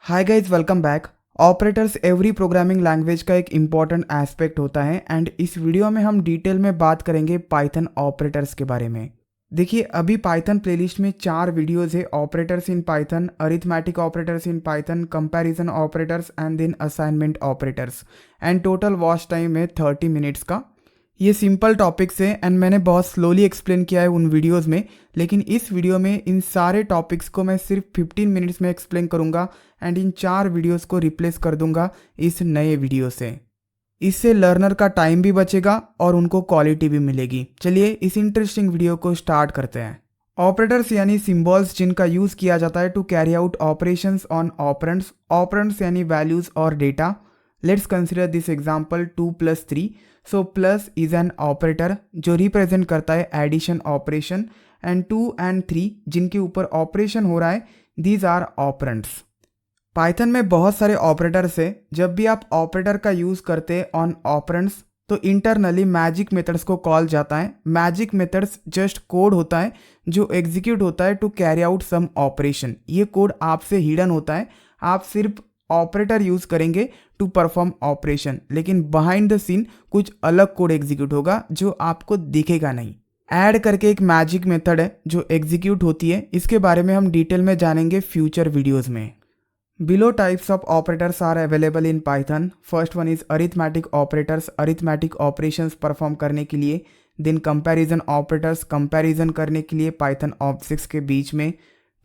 Hi guys, welcome back. Operators every programming language का एक important aspect होता है एंड इस वीडियो में हम डिटेल में बात करेंगे पाइथन ऑपरेटर्स के बारे में। देखिए, अभी पाइथन प्लेलिस्ट में 4 वीडियोस है। Operators in Python, arithmetic operators in Python, comparison operators and then assignment operators, and total watch time है 30 मिनट्स का। ये सिंपल टॉपिक्स है एंड मैंने बहुत स्लोली एक्सप्लेन किया है उन वीडियोस में, लेकिन इस वीडियो में इन सारे टॉपिक्स को मैं सिर्फ 15 मिनट्स में एक्सप्लेन करूंगा एंड इन 4 वीडियोस को रिप्लेस कर दूंगा इस नए वीडियो से। इससे लर्नर का टाइम भी बचेगा और उनको क्वालिटी भी मिलेगी। चलिए इस इंटरेस्टिंग वीडियो को स्टार्ट करते हैं। ऑपरेटर्स यानी सिंबल्स जिनका यूज़ किया जाता है to carry out operations on operands. Operands यानी वैल्यूज और data. Let's consider this example 2 + 3। So plus is an operator जो रिप्रेजेंट करता है एडिशन ऑपरेशन, एंड 2 and 3 जिनके ऊपर ऑपरेशन हो रहा है, दीज आर ऑपरेंड्स। पाइथन में बहुत सारे ऑपरेटर्स है। जब भी आप ऑपरेटर का यूज़ करते हैं ऑन ऑपरेंड्स तो इंटरनली मैजिक मेथड्स को कॉल जाता है। मैजिक मेथड्स जस्ट कोड होता है जो एग्जीक्यूट होता है to carry out some operation. ये कोड आपसे हिडन होता है, आप सिर्फ ऑपरेटर यूज़ करेंगे टू परफॉर्म ऑपरेशन, लेकिन बिहाइंड द सीन कुछ अलग कोड एग्जीक्यूट होगा जो आपको दिखेगा नहीं। ऐड करके एक मैजिक मेथड है जो एग्जीक्यूट होती है। इसके बारे में हम डिटेल में जानेंगे फ्यूचर वीडियोस में। Below types of operators are available in Python. First one is arithmetic operators, arithmetic operations perform करने के लिए। Then comparison operators, comparison करने के लिए Python objects के बीच में।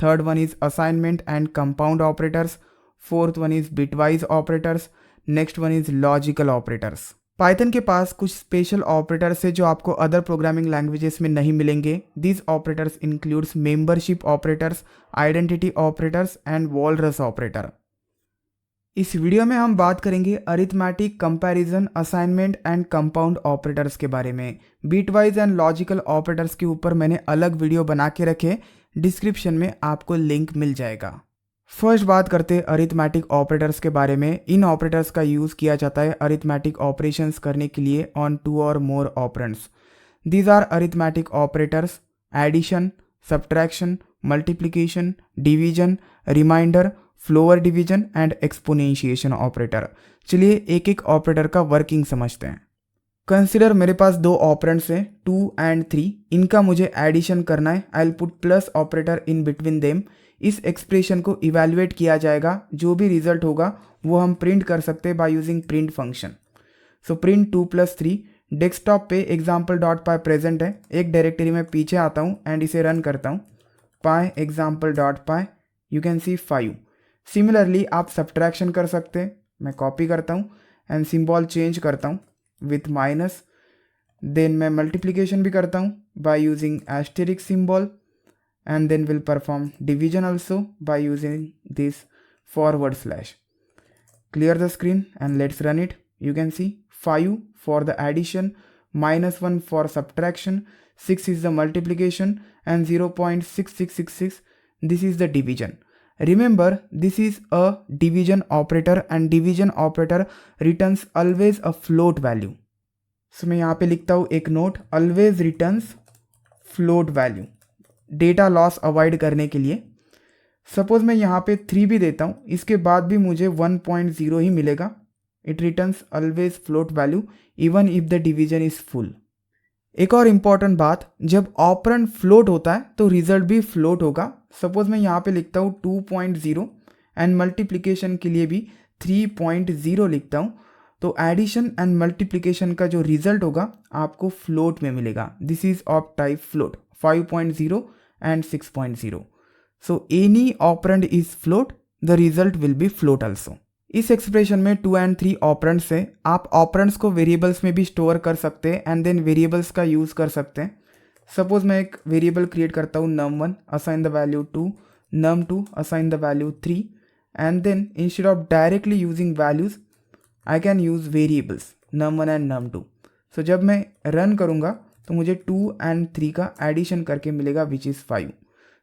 Third one is assignment and compound operators. Fourth one is bitwise operators. Next one is logical operators. Python के पास कुछ स्पेशल ऑपरेटर्स है जो आपको अदर प्रोग्रामिंग लैंग्वेजेस में नहीं मिलेंगे। These operators includes membership operators, identity operators and walrus operator. इस video में हम बात करेंगे arithmetic, comparison, assignment and compound operators के बारे में। बिटवाइज एंड लॉजिकल ऑपरेटर्स के ऊपर मैंने अलग वीडियो बना के रखे, डिस्क्रिप्शन में आपको लिंक मिल जाएगा। फर्स्ट बात करते हैं अरिथमेटिक ऑपरेटर्स के बारे में। इन ऑपरेटर्स का यूज़ किया जाता है अरिथमेटिक ऑपरेशंस करने के लिए ऑन 2 और more operands. These are arithmetic operators: addition, subtraction, multiplication, division, remainder, floor division and exponentiation operator. चलिए एक एक ऑपरेटर का वर्किंग समझते हैं। कंसिडर मेरे पास 2 ऑपरेंड्स हैं 2 and 3। इनका मुझे एडिशन करना है। I will put plus operator in between them. इस एक्सप्रेशन को इवैल्यूएट किया जाएगा, जो भी रिजल्ट होगा वो हम प्रिंट कर सकते हैं by using print function. So print 2 + 3। Desktop पे example.py प्रेजेंट है। एक डायरेक्टरी में पीछे आता हूँ एंड इसे रन करता हूँ। py example.py, you can C 5। Similarly आप सब्ट्रैक्शन कर सकते हैं। मैं कॉपी करता हूँ एंड सिंबल चेंज करता हूँ विथ माइनस। देन मैं मल्टीप्लिकेशन भी करता हूँ by using asterisk symbol, and then will perform division also by using this /. Clear the screen and let's run it. You can see 5 for the addition, -1 for subtraction, 6 is the multiplication and 0.6666 this is the division. Remember, this is a division operator and division operator returns always a float value. So मैं यहाँ पे लिखता हूँ एक note, always returns float value, data loss avoid करने के लिए। Suppose मैं यहाँ पे 3 भी देता हूँ, इसके बाद भी मुझे 1.0 ही मिलेगा। It returns always float value even if the division is full. एक और इम्पॉर्टेंट बात, जब ऑपरेंड फ्लोट होता है तो रिजल्ट भी फ्लोट होगा। सपोज मैं यहाँ पे लिखता हूँ 2.0 एंड मल्टीप्लिकेशन के लिए भी 3.0 लिखता हूँ, तो एडिशन एंड मल्टीप्लिकेशन का जो रिजल्ट होगा आपको फ्लोट में मिलेगा। This is of type float 5.0 and 6.0. So any operand is float, the result will be float also. इस एक्सप्रेशन में 2 and 3 ऑपरेंड्स है। आप ऑपरेंड्स को वेरिएबल्स में भी स्टोर कर सकते हैं एंड देन वेरिएबल्स का यूज़ कर सकते हैं। सपोज मैं एक वेरिएबल क्रिएट करता हूँ num1, assign the value 2, num2, assign the value 3, and then instead of directly using values I can use variables num1 and num2। So जब मैं रन करूँगा तो मुझे 2 and 3 का एडिशन करके मिलेगा विच इज़ 5।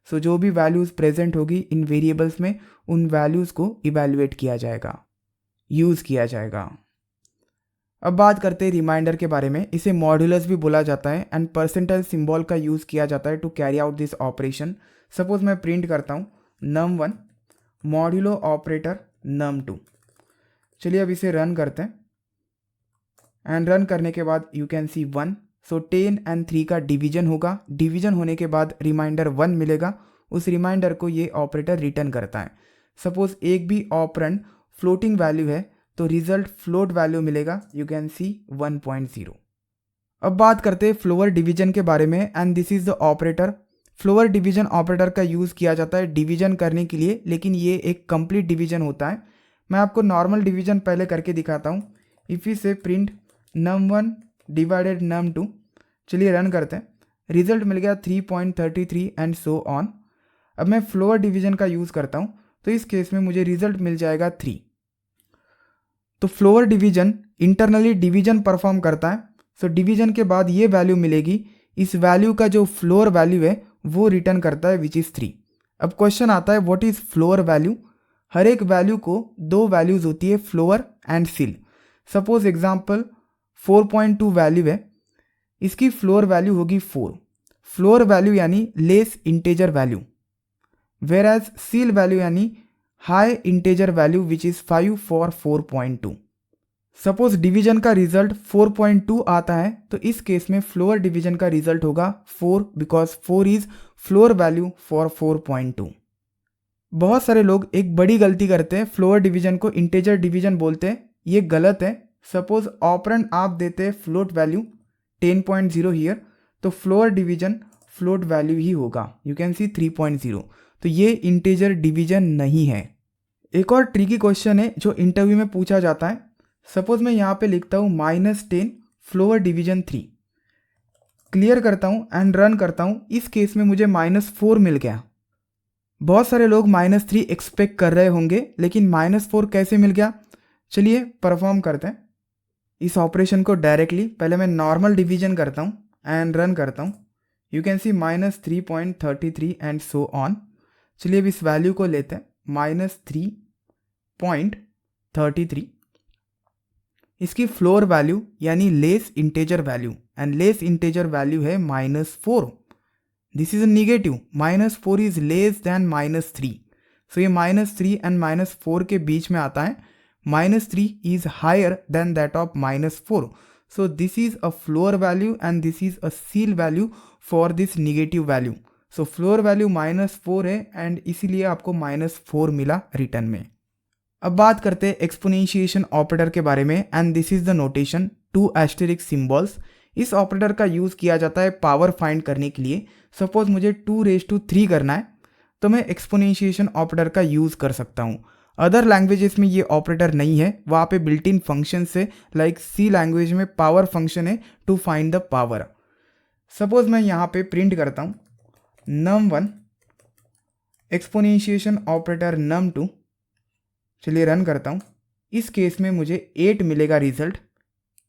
सो जो भी वैल्यूज़ प्रेजेंट होगी इन वेरिएबल्स में उन वैल्यूज़ को इवैल्यूएट किया जाएगा, यूज़ किया जाएगा। अब बात करते हैं रिमाइंडर के बारे में। इसे मॉड्यूलस भी बोला जाता है एंड परसेंटाइल सिंबल का यूज़ किया जाता है to carry out this operation. Suppose मैं प्रिंट करता हूँ num1 मॉड्यूलो ऑपरेटर num2। चलिए अब इसे रन करते हैं एंड रन करने के बाद you can C 1। So 10 and 3 का डिवीजन होगा, डिवीजन होने के बाद रिमाइंडर 1 मिलेगा, उस रिमाइंडर को ये ऑपरेटर रिटर्न करता है। सपोज एक भी ऑपरेंड फ्लोटिंग वैल्यू है तो रिजल्ट फ्लोट वैल्यू मिलेगा, यू कैन सी 1.0। अब बात करते हैं फ्लोअर डिवीजन के बारे में and this is the operator. Floor division operator का यूज़ किया जाता है डिवीजन करने के लिए, लेकिन ये एक कंप्लीट डिवीजन होता है। मैं आपको नॉर्मल डिवीजन पहले करके दिखाता हूँ। इफ़ यू से प्रिंट num1 डिवाइडेड num2, चलिए रन करते हैं, रिजल्ट मिल गया 3.33 एंड सो ऑन। अब मैं फ्लोअर डिवीजन का यूज़ करता हूँ तो इस केस में मुझे रिजल्ट मिल जाएगा 3। तो floor division internally division perform करता है। सो डिवीजन के बाद ये वैल्यू मिलेगी, इस वैल्यू का जो फ्लोअर वैल्यू है वो रिटर्न करता है विच इज़ 3। अब क्वेश्चन आता है व्हाट इज़ फ्लोअर वैल्यू। हर एक वैल्यू को दो वैल्यूज़ होती है, floor and ceil. Suppose example 4.2 value है, इसकी फ्लोअर वैल्यू होगी 4। फ्लोअर वैल्यू यानी less integer value, whereas ceil value यानी high integer value which is 5 for 4.2। Suppose division का रिजल्ट 4.2 आता है तो इस केस में फ्लोअर डिवीजन का रिजल्ट होगा 4 because 4 is floor value for 4.2। बहुत सारे लोग एक बड़ी गलती करते हैं, फ्लोअर डिवीजन को इंटेजर डिवीजन बोलते हैं, ये गलत है। सपोज ऑपरेंड आप देते हैं फ्लोट वैल्यू 10.0 हियर, तो फ्लोअर डिवीजन फ्लोट वैल्यू ही होगा, यू कैन सी 3.0। तो ये इंटेजर डिवीजन नहीं है। एक और ट्रिकी क्वेश्चन है जो इंटरव्यू में पूछा जाता है। सपोज मैं यहाँ पे लिखता हूँ -10 फ्लोअर डिवीजन 3, क्लियर करता हूँ एंड रन करता हूँ, इस केस में मुझे -4 मिल गया। बहुत सारे लोग -3 एक्सपेक्ट कर रहे होंगे, लेकिन -4 कैसे मिल गया, चलिए परफॉर्म करते हैं इस ऑपरेशन को डायरेक्टली। पहले मैं नॉर्मल डिवीजन करता हूँ एंड रन करता हूँ, you can C -3.33 and so on. चलिए अब इस वैल्यू को लेते हैं -3.33, इसकी फ्लोर वैल्यू यानी less integer value, and less integer value है -4। This is a negative, -4 is less than -3। सो ये -3 एंड -4 के बीच में आता है, -3 is higher than that of -4। So this is a floor value and this is a ceil value for this negative value. So floor value -4 है and इसीलिए आपको -4 मिला return में। अब बात करते हैं एक्सपोनेंशिएशन ऑपरेटर के बारे में and this is the notation 2 asterisk symbols. इस ऑपरेटर का यूज़ किया जाता है पावर फाइंड करने के लिए। सपोज मुझे 2⁻³ करना है तो मैं एक्सपोनेंशिएशन ऑपरेटर का यूज़ कर सकता हूँ। अदर लैंग्वेजेस में ये ऑपरेटर नहीं है, वहाँ पे बिल्ट इन फंक्शन से, लाइक सी लैंग्वेज में पावर फंक्शन है to find the power. Suppose मैं यहाँ पे प्रिंट करता हूँ num1 एक्सपोनेंशिएशन ऑपरेटर num2, चलिए रन करता हूँ, इस केस में मुझे 8 मिलेगा रिजल्ट।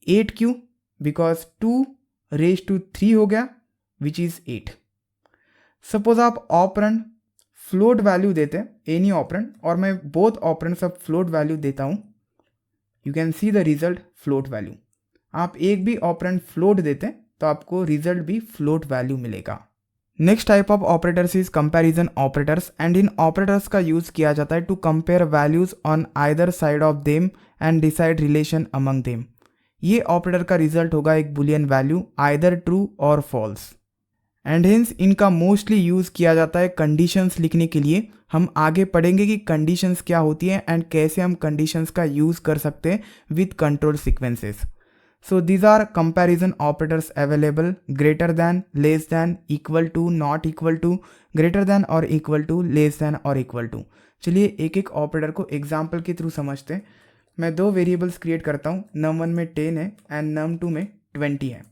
8 क्यों, बिकॉज 2⁻³ हो गया विच इज़ 8। सपोज आप ऑपरेंड फ्लोट वैल्यू देते हैं, एनी ऑपरेंड, और मैं बोथ ऑपरेंड सब फ्लोट वैल्यू देता हूँ, you can see the result float value. आप एक भी ऑपरेंड फ्लोट देते हैं तो आपको रिजल्ट भी फ्लोट वैल्यू मिलेगा। Next type of operators is comparison operators and इन ऑपरेटर्स का यूज़ किया जाता है to compare values on either side of them and decide relation among them. ये ऑपरेटर का रिजल्ट होगा एक बुलियन वैल्यू, आइदर ट्रू और फॉल्स, एंड हेंस इनका मोस्टली यूज़ किया जाता है कंडीशंस लिखने के लिए। हम आगे पढ़ेंगे कि कंडीशंस क्या होती हैं एंड कैसे हम कंडीशंस का यूज़ कर सकते हैं with control sequences. So these are comparison operators available: greater than, less than, equal to, not equal to, greater than or equal to, less than or equal to। चलिए एक एक operator को example के through समझते हैं। मैं दो variables create करता हूँ, num1 में 10 है एंड num2 में 20 है।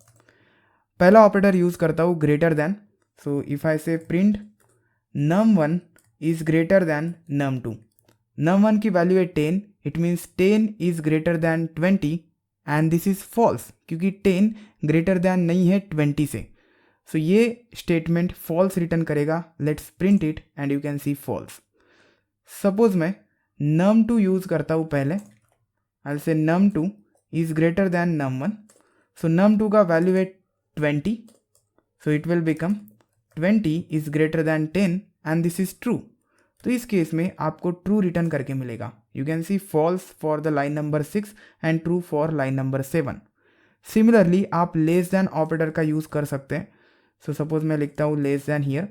पहला ऑपरेटर यूज़ करता हूँ greater than. So if I से print num1 is greater then num2, num1 की वैल्यू है 10, it means 10 is greater than 20 and this is false क्योंकि 10 ग्रेटर दैन नहीं है 20 से। सो ये स्टेटमेंट फॉल्स रिटर्न करेगा। Let's print it and you can see false. Suppose मैं num2 use करता हूँ पहले, आई से num2 is greater then num1। So num2 का वैल्यू है 20, so it will become 20 is greater than 10 and this is true. तो इस केस में आपको ट्रू रिटर्न करके मिलेगा। You can see false for the line number 6 and true for line number 7। Similarly आप less than operator का use कर सकते हैं। सो सपोज मैं लिखता हूँ less than here,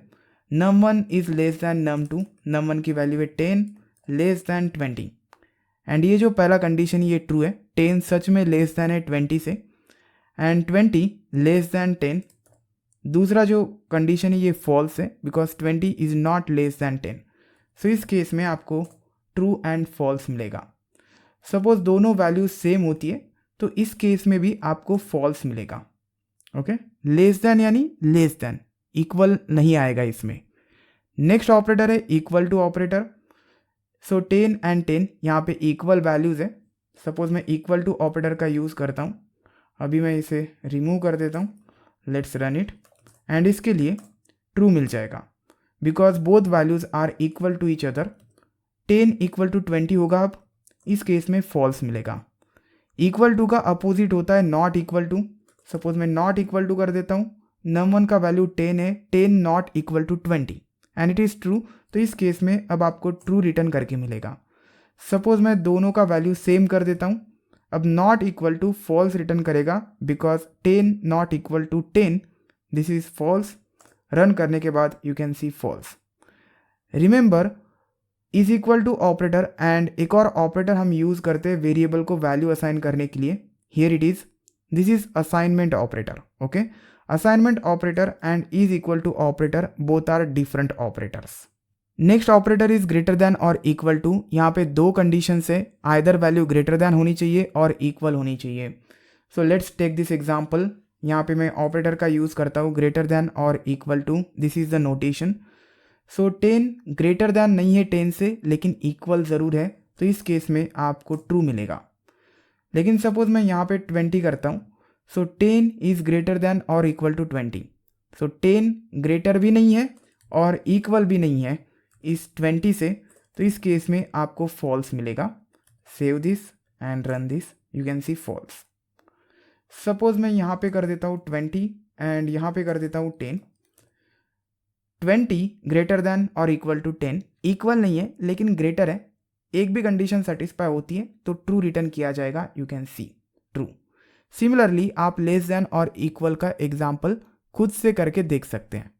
num1 is less than num2, num1 की वैल्यू है 10 लेस दैन 20। एंड ये जो पहला कंडीशन ये ट्रू है, 10 सच में लेस दैन है 20 से, एंड 20 लेस दैन 10। दूसरा जो कंडीशन है ये फॉल्स है because 20 is not less than 10। सो इस केस में आपको ट्रू एंड फॉल्स मिलेगा। सपोज दोनों वैल्यूज सेम होती है तो इस केस में भी आपको फॉल्स मिलेगा। ओके, लेस दैन यानी लेस दैन, इक्वल नहीं आएगा इसमें। नेक्स्ट ऑपरेटर है equal to operator. So 10 and 10 यहाँ पे इक्वल वैल्यूज़ है। सपोज मैं इक्वल टू ऑपरेटर का यूज़ करता हूँ, अभी मैं इसे रिमूव कर देता हूँ, लेट्स रन इट, एंड इसके लिए ट्रू मिल जाएगा because both values are equal to each other. 10 equal to 20 होगा, अब इस केस में फॉल्स मिलेगा। इक्वल टू का अपोजिट होता है नॉट इक्वल टू। सपोज मैं नॉट इक्वल टू कर देता हूँ, num1 का वैल्यू 10 है, 10 not equal to 20 and it is true, तो इस केस में अब आपको ट्रू रिटर्न करके मिलेगा। सपोज मैं दोनों का वैल्यू सेम कर देता हूँ, अब not equal to false return करेगा because 10 not equal to 10, this is false. Run करने के बाद you can see false. Remember is equal to operator and एक और ऑपरेटर हम यूज़ करते हैं वेरिएबल को वैल्यू असाइन करने के लिए। Here it is, this is assignment operator. Okay, assignment operator and is equal to operator both are different operators. Next operator is greater than और इक्वल टू। यहाँ पे दो कंडीशन है, आइदर वैल्यू ग्रेटर दैन होनी चाहिए और equal होनी चाहिए। So let's take this example. यहाँ पे मैं ऑपरेटर का यूज़ करता हूँ ग्रेटर दैन और equal to, this is the notation. So 10 greater than नहीं है 10 से, लेकिन इक्वल ज़रूर है, तो इस केस में आपको ट्रू मिलेगा। लेकिन सपोज मैं यहाँ पे 20 करता हूँ, सो 10 इज़ ग्रेटर दैन और इक्वल टू 20। सो 10 ग्रेटर भी नहीं है और इक्वल भी नहीं है इस 20 से, तो इस केस में आपको फॉल्स मिलेगा। Save this and run this, you can see false. Suppose मैं यहाँ पे कर देता हूँ 20 एंड यहाँ पे कर देता हूँ 10। 20 ग्रेटर दैन और इक्वल टू 10, इक्वल नहीं है लेकिन ग्रेटर है, एक भी कंडीशन सेटिस्फाई होती है तो ट्रू रिटर्न किया जाएगा। You can see true. Similarly आप लेस दैन और इक्वल का एग्जाम्पल खुद से करके देख सकते हैं।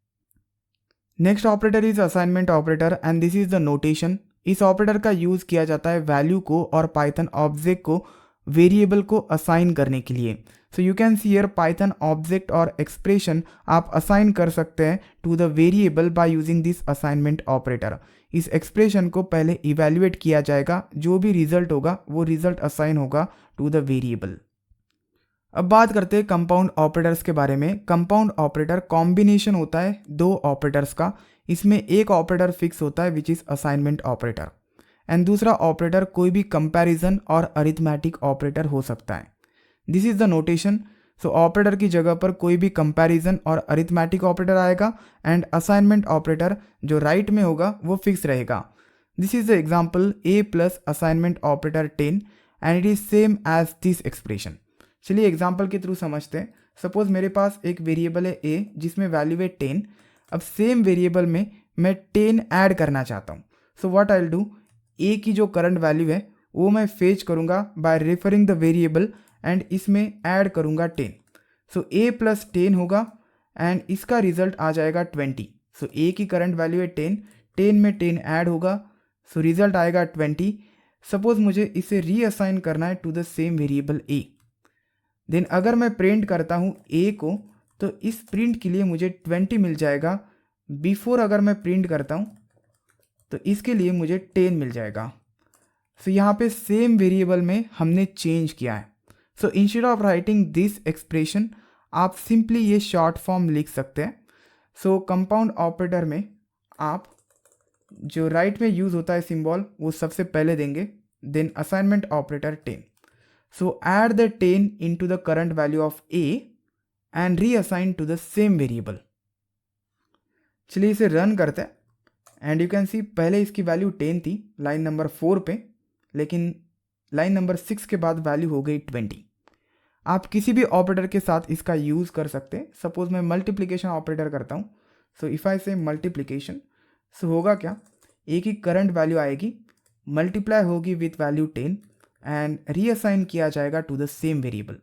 Next operator is assignment operator and this is the notation. इस ऑपरेटर का यूज किया जाता है वैल्यू को और पाइथन ऑब्जेक्ट को वेरिएबल को असाइन करने के लिए। So you can see here Python object और एक्सप्रेशन आप असाइन कर सकते हैं to the variable by using this assignment operator. इस एक्सप्रेशन को पहले इवेल्युएट किया जाएगा, जो भी रिजल्ट होगा वो रिजल्ट असाइन होगा टू द वेरिएबल। अब बात करते हैं कंपाउंड ऑपरेटर्स के बारे में। कंपाउंड ऑपरेटर कॉम्बिनेशन होता है दो ऑपरेटर्स का। इसमें एक ऑपरेटर फिक्स होता है which is assignment operator, and दूसरा ऑपरेटर कोई भी कंपैरिजन और अरिथमेटिक ऑपरेटर हो सकता है। This is the notation. So operator की जगह पर कोई भी कंपैरिजन और अरिथमेटिक ऑपरेटर आएगा एंड असाइनमेंट ऑपरेटर जो राइट में होगा वो फिक्स रहेगा। This is the example a plus assignment operator 10 and it is same as this expression. चलिए एग्जाम्पल के थ्रू समझते हैं। सपोज मेरे पास एक वेरिएबल है a जिसमें वैल्यू है 10। अब सेम वेरिएबल में मैं 10 ऐड करना चाहता हूँ। So what I will do, a की जो करंट वैल्यू है वो मैं फेच करूँगा bye referring the variable and इसमें ऐड करूँगा 10। सो a प्लस 10 होगा एंड इसका रिजल्ट आ जाएगा 20। सो a की करंट वैल्यू है 10, 10 में 10 ऐड होगा, सो रिजल्ट आएगा 20। सपोज मुझे इसे रीअसाइन करना है to the same variable a। Then अगर मैं प्रिंट करता हूँ a को तो इस प्रिंट के लिए मुझे 20 मिल जाएगा। बिफोर अगर मैं प्रिंट करता हूँ तो इसके लिए मुझे 10 मिल जाएगा। सो यहाँ पे सेम वेरिएबल में हमने चेंज किया है। So instead of writing this expression आप सिंपली ये शॉर्ट फॉर्म लिख सकते हैं। सो कंपाउंड ऑपरेटर में आप जो राइट में यूज़ होता है सिंबल वो सबसे पहले देंगे, then assignment operator 10। So add the 10 into the current value of a and reassign to the same variable. चलिए इसे रन करते हैं एंड यू कैन सी पहले इसकी वैल्यू 10 थी लाइन नंबर 4 पे, लेकिन लाइन नंबर 6 के बाद वैल्यू हो गई 20। आप किसी भी ऑपरेटर के साथ इसका यूज़ कर सकते हैं। सपोज मैं मल्टीप्लिकेशन ऑपरेटर करता हूँ। सो इफ़ आई से मल्टीप्लिकेशन, सो होगा क्या, ए की करंट वैल्यू आएगी, मल्टीप्लाई होगी विथ वैल्यू 10 एंड रीअसाइन किया जाएगा टू द सेम वेरिएबल।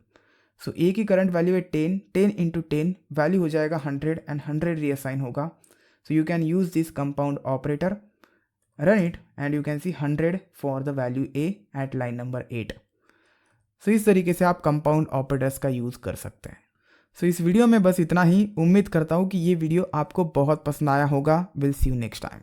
सो ए की करंट वैल्यू है 10, 10 इंटू 10 वैल्यू हो जाएगा 100 एंड 100 रीअसाइन होगा। So you can use this compound operator, run it and you can see 100 for the value a at line number 8। सो इस तरीके से आप कंपाउंड ऑपरेटर्स का यूज़ कर सकते हैं। सो इस वीडियो में बस इतना ही। उम्मीद करता हूँ कि ये वीडियो आपको बहुत पसंद आया होगा। Will see you next time.